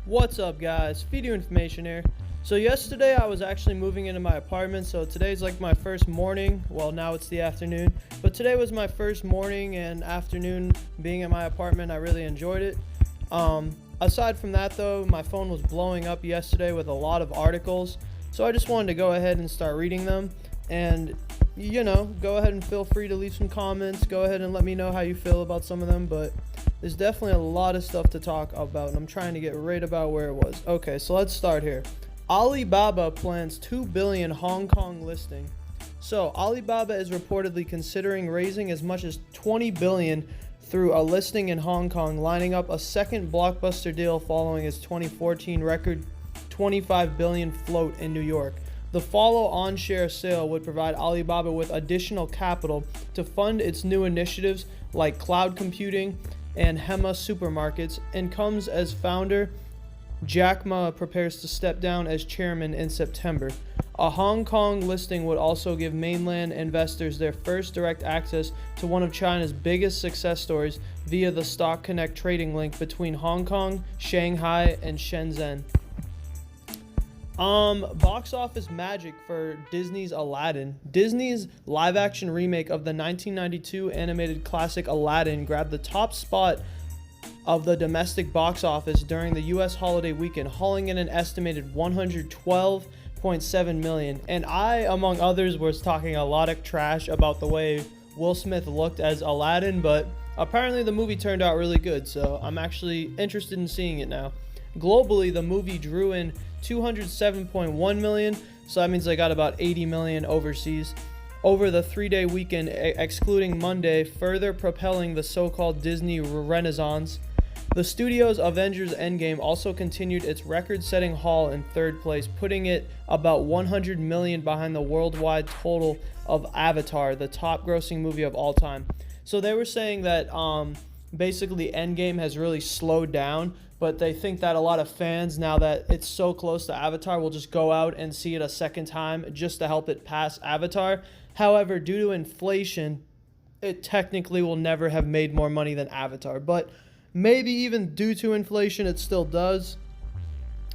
What's up, guys? Feed you information here. So yesterday I was actually moving into my apartment, so today's like my first morning. Well, now it's the afternoon, but today was my first morning and afternoon being in my apartment. I really enjoyed it. Aside from that though, my phone was blowing up yesterday with a lot of articles, so I just wanted to go ahead and start reading them. And go ahead and feel free to leave some comments. Go ahead and let me know how you feel about some of them, but there's definitely a lot of stuff to talk about, and I'm trying to get right about where it was. Okay, so let's start here. Alibaba plans 2 billion Hong Kong listing. So Alibaba is reportedly considering raising as much as 20 billion through a listing in Hong Kong, lining up a second blockbuster deal following its 2014 record 25 billion float in New York. The follow-on share sale would provide Alibaba with additional capital to fund its new initiatives like cloud computing and Hema supermarkets, and comes as founder Jack Ma prepares to step down as chairman in September. A Hong Kong listing would also give mainland investors their first direct access to one of China's biggest success stories via the Stock Connect trading link between Hong Kong, Shanghai, and Shenzhen. Box office magic for Disney's Aladdin. Disney's live-action remake of the 1992 animated classic Aladdin grabbed the top spot of the domestic box office during the U.S. holiday weekend, hauling in an estimated 112.7 million. And I, among others, was talking a lot of trash about the way Will Smith looked as Aladdin, but apparently the movie turned out really good, so I'm actually interested in seeing it now. Globally, the movie drew in 207.1 million, so that means they got about 80 million overseas over the 3-day weekend, excluding Monday, further propelling the so-called Disney Renaissance. The studio's Avengers Endgame also continued its record-setting haul in third place, putting it about 100 million behind the worldwide total of Avatar, the top-grossing movie of all time. So they were saying that basically Endgame has really slowed down, but they think that a lot of fans, now that it's so close to Avatar, will just go out and see it a second time just to help it pass Avatar. However, due to inflation, it technically will never have made more money than Avatar, but maybe even due to inflation, it still does.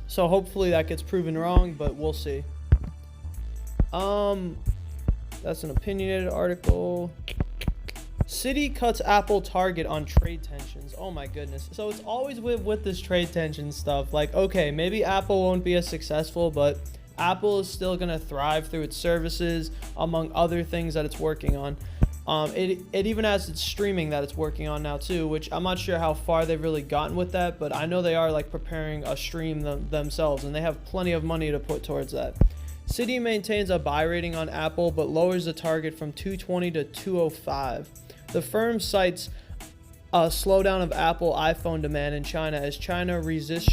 So hopefully that gets proven wrong, but we'll see. That's an opinionated article. Citi cuts Apple target on trade tensions. Oh my goodness. So it's always with this trade tension stuff. Like, okay, maybe Apple won't be as successful, but Apple is still going to thrive through its services, among other things that it's working on. It even has its streaming that it's working on now too, which I'm not sure how far they've really gotten with that, but I know they are like preparing a stream themselves, and they have plenty of money to put towards that. Citi maintains a buy rating on Apple, but lowers the target from 220 to 205. The firm cites a slowdown of Apple iPhone demand in China as China residents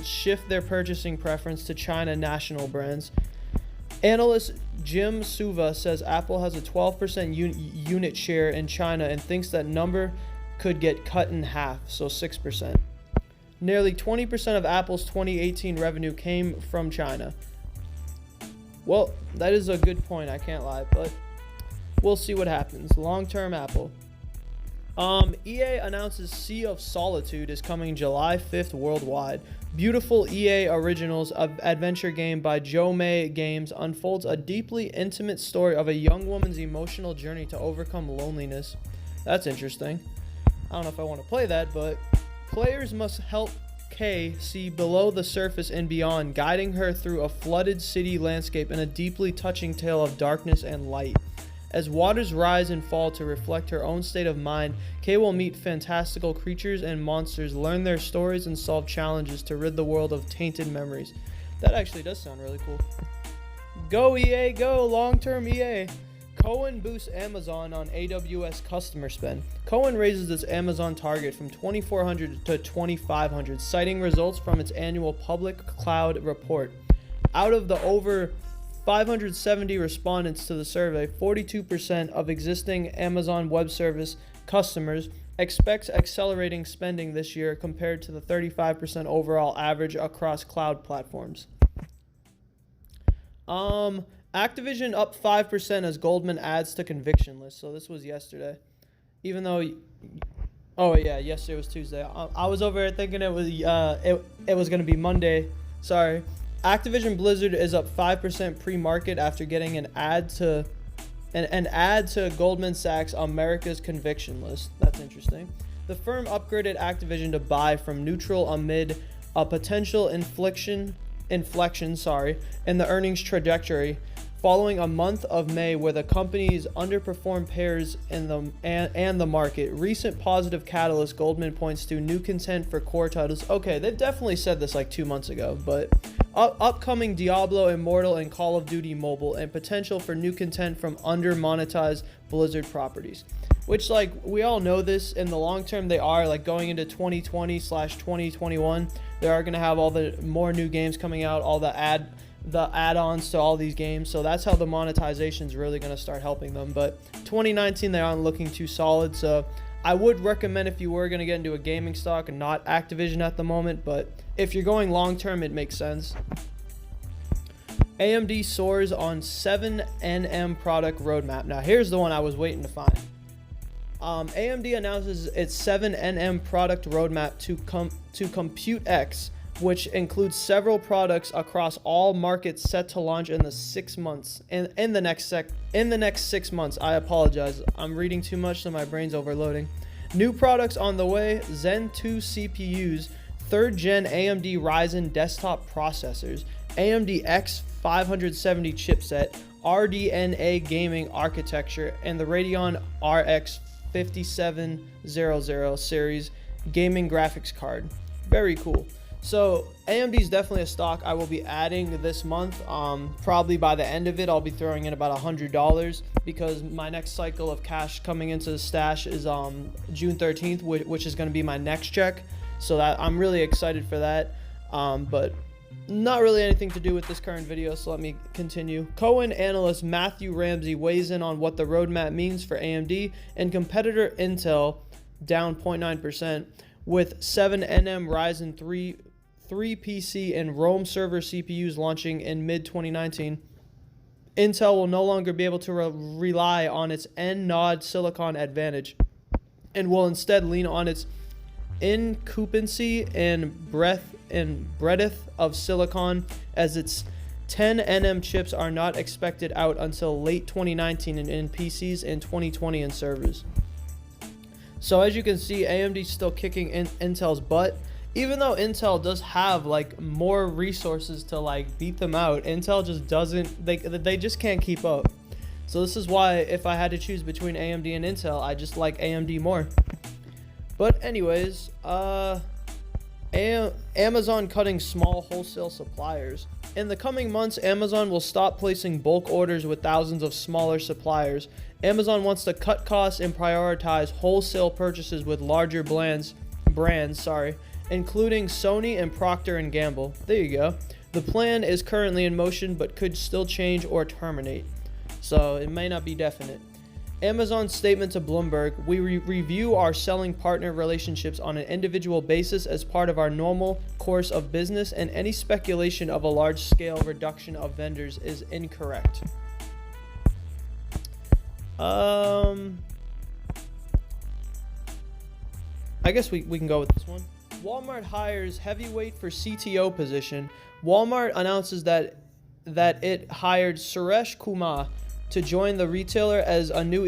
shift their purchasing preference to China national brands. Analyst Jim Suva says Apple has a 12% unit share in China and thinks that number could get cut in half, so 6%. Nearly 20% of Apple's 2018 revenue came from China. Well, that is a good point, I can't lie, but we'll see what happens. Long-term Apple. EA announces Sea of Solitude is coming July 5th worldwide. Beautiful EA Originals adventure game by Joe May Games unfolds a deeply intimate story of a young woman's emotional journey to overcome loneliness. That's interesting. I don't know if I want to play that, but players must help Kay see below the surface and beyond, guiding her through a flooded city landscape in a deeply touching tale of darkness and light. As waters rise and fall to reflect her own state of mind, Kay will meet fantastical creatures and monsters, learn their stories, and solve challenges to rid the world of tainted memories. That actually does sound really cool. Go EA, go! Long-term EA. Cohen boosts Amazon on AWS customer spend. Cohen raises its Amazon target from 2,400 to 2,500, citing results from its annual public cloud report. Out of the over 570 respondents to the survey, 42% of existing Amazon Web Service customers expects accelerating spending this year compared to the 35% overall average across cloud platforms. Activision up 5% as Goldman adds to conviction list. So this was yesterday. Even though Oh yeah, yesterday was Tuesday. I was over here thinking it was gonna be Monday. Sorry. Activision Blizzard is up 5% pre-market after getting an ad to Goldman Sachs America's conviction list. That's interesting. The firm upgraded Activision to buy from neutral amid a potential inflection, in the earnings trajectory, following a month of May where the company's underperformed peers and the market. Recent positive catalyst, Goldman points to new content for core titles. Okay, they've definitely said this like 2 months ago, but upcoming Diablo Immortal and Call of Duty Mobile, and potential for new content from under-monetized Blizzard properties. Which, like, we all know this, in the long term they are, like, going into 2020/2021, they are going to have all the more new games coming out, all the add-ons to all these games, so that's how the monetization is really going to start helping them. But 2019, they aren't looking too solid, so I would recommend, if you were going to get into a gaming stock, and not Activision at the moment, but if you're going long term, it makes sense. AMD soars on 7nm product roadmap. Now here's the one I was waiting to find. AMD announces its 7nm product roadmap to Compute-X, which includes several products across all markets set to launch in the 6 months. In the next 6 months. I apologize. I'm reading too much, so my brain's overloading. New products on the way: Zen 2 CPUs, 3rd gen AMD Ryzen desktop processors, AMD X570 chipset, RDNA gaming architecture, and the Radeon RX 5700 series gaming graphics card. Very cool. So AMD is definitely a stock I will be adding this month. Probably by the end of it, I'll be throwing in about $100, because my next cycle of cash coming into the stash is June 13th, which is going to be my next check. So that I'm really excited for that. But not really anything to do with this current video, so let me continue. Cohen analyst Matthew Ramsey weighs in on what the roadmap means for AMD and competitor Intel, down 0.9%, with 7nm Ryzen 3 PC and Rome server CPUs launching in mid-2019. Intel will no longer be able to rely on its N-Nod silicon advantage, and will instead lean on its incumbency and breadth of silicon, as its 10nm chips are not expected out until late 2019 in PCs and 2020 in servers. So as you can see, AMD's still kicking Intel's butt. Even though Intel does have like more resources to like beat them out, Intel just doesn't, they just can't keep up. So this is why, if I had to choose between AMD and Intel, I just like AMD more. But anyways, Amazon cutting small wholesale suppliers. In the coming months, Amazon will stop placing bulk orders with thousands of smaller suppliers. Amazon wants to cut costs and prioritize wholesale purchases with larger brands, including Sony and Procter & Gamble. There you go. The plan is currently in motion, but could still change or terminate, so it may not be definite. Amazon's statement to Bloomberg: we review our selling partner relationships on an individual basis as part of our normal course of business, and any speculation of a large-scale reduction of vendors is incorrect. I guess we can go with this one. Walmart hires heavyweight for CTO position. Walmart announces that it hired Suresh Kumar to join the retailer as a new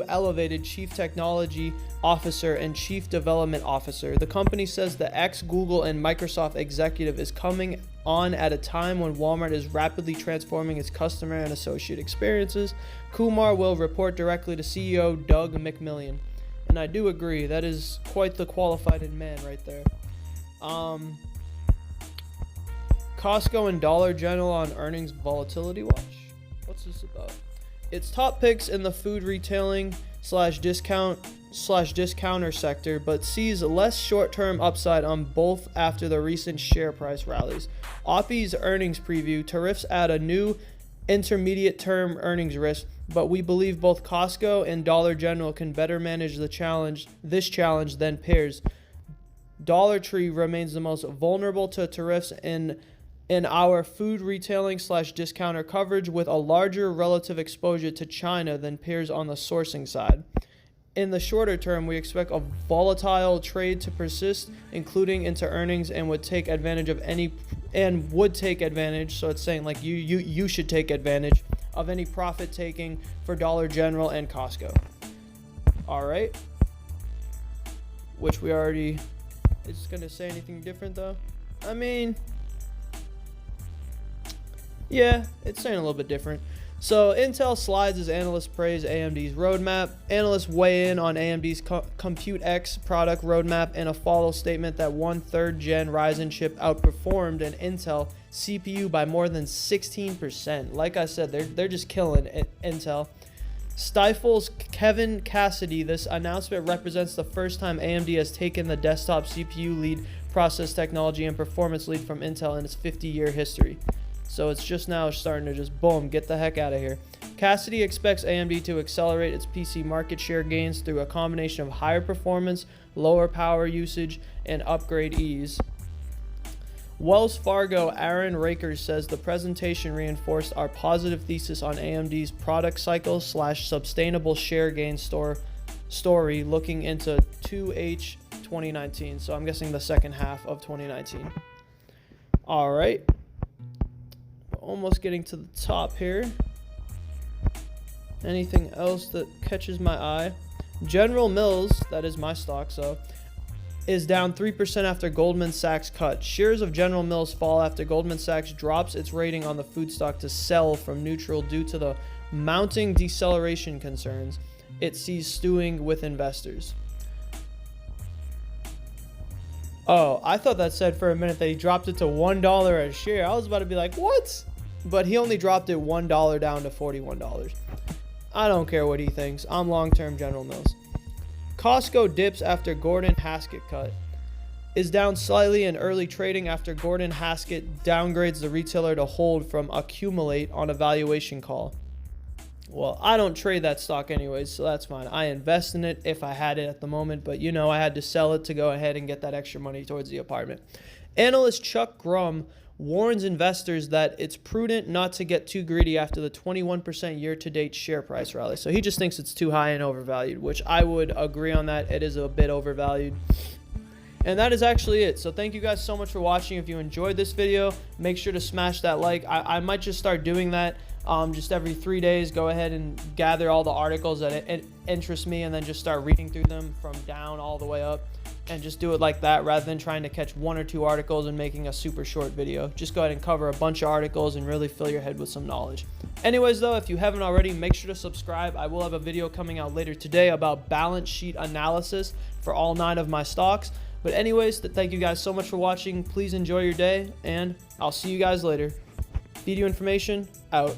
elevated Chief Technology Officer and Chief Development Officer. The company says the ex-Google and Microsoft executive is coming on at a time when Walmart is rapidly transforming its customer and associate experiences. Kumar will report directly to CEO Doug McMillon. And I do agree, that is quite the qualified man right there. Costco and Dollar General on earnings volatility watch. What's this about? It's top picks in the food retailing /discounter sector, but sees less short-term upside on both after the recent share price rallies. Oppie's earnings preview: tariffs add a new intermediate-term earnings risk, but we believe both Costco and Dollar General can better manage this challenge than peers. Dollar Tree remains the most vulnerable to tariffs in our food retailing /discounter coverage, with a larger relative exposure to China than peers on the sourcing side. In the shorter term, we expect a volatile trade to persist, including into earnings, and would take advantage of any so it's saying like you should take advantage of any profit taking for Dollar General and Costco. All right. Which we already, it's going to say anything different though? I mean, yeah, it's saying a little bit different. So Intel slides as analysts praise AMD's roadmap. Analysts weigh in on AMD's Compute X product roadmap in a follow statement that one 3rd gen Ryzen chip outperformed an Intel CPU by more than 16%. Like I said, they're just killing Intel. Stifle's Kevin Cassidy, this announcement represents the first time AMD has taken the desktop CPU lead, process technology, and performance lead from Intel in its 50-year history. So it's just now starting to just boom, get the heck out of here. Cassidy expects AMD to accelerate its PC market share gains through a combination of higher performance, lower power usage, and upgrade ease. Wells Fargo Aaron Rakers says the presentation reinforced our positive thesis on AMD's product cycle / sustainable share gain story looking into 2H 2019. So I'm guessing the second half of 2019. All right. Almost getting to the top here. Anything else that catches my eye? General Mills, that is my stock, so is down 3% after Goldman Sachs cut. Shares of General Mills fall after Goldman Sachs drops its rating on the food stock to sell from neutral due to the mounting deceleration concerns it sees stewing with investors. Oh, I thought that said for a minute that he dropped it to $1 a share. I was about to be like, what? But he only dropped it $1 down to $41. I don't care what he thinks. I'm long-term General Mills. Costco dips after Gordon Haskett cut. Is down slightly in early trading after Gordon Haskett downgrades the retailer to hold from accumulate on a valuation call. Well, I don't trade that stock anyways, so that's fine. I invest in it if I had it at the moment, but you know I had to sell it to go ahead and get that extra money towards the apartment. Analyst Chuck Grum warns investors that it's prudent not to get too greedy after the 21% year-to-date share price rally. So he just thinks it's too high and overvalued, which I would agree on that. It is a bit overvalued. And that is actually it. So thank you guys so much for watching. If you enjoyed this video, make sure to smash that like. I might just start doing that just every 3 days. Go ahead and gather all the articles that interest me and then just start reading through them from down all the way up. And just do it like that rather than trying to catch 1 or 2 articles and making a super short video. Just go ahead and cover a bunch of articles and really fill your head with some knowledge. Anyways though, if you haven't already, make sure to subscribe. I will have a video coming out later today about balance sheet analysis for all 9 of my stocks. But anyways, thank you guys so much for watching. Please enjoy your day and I'll see you guys later. Video information out.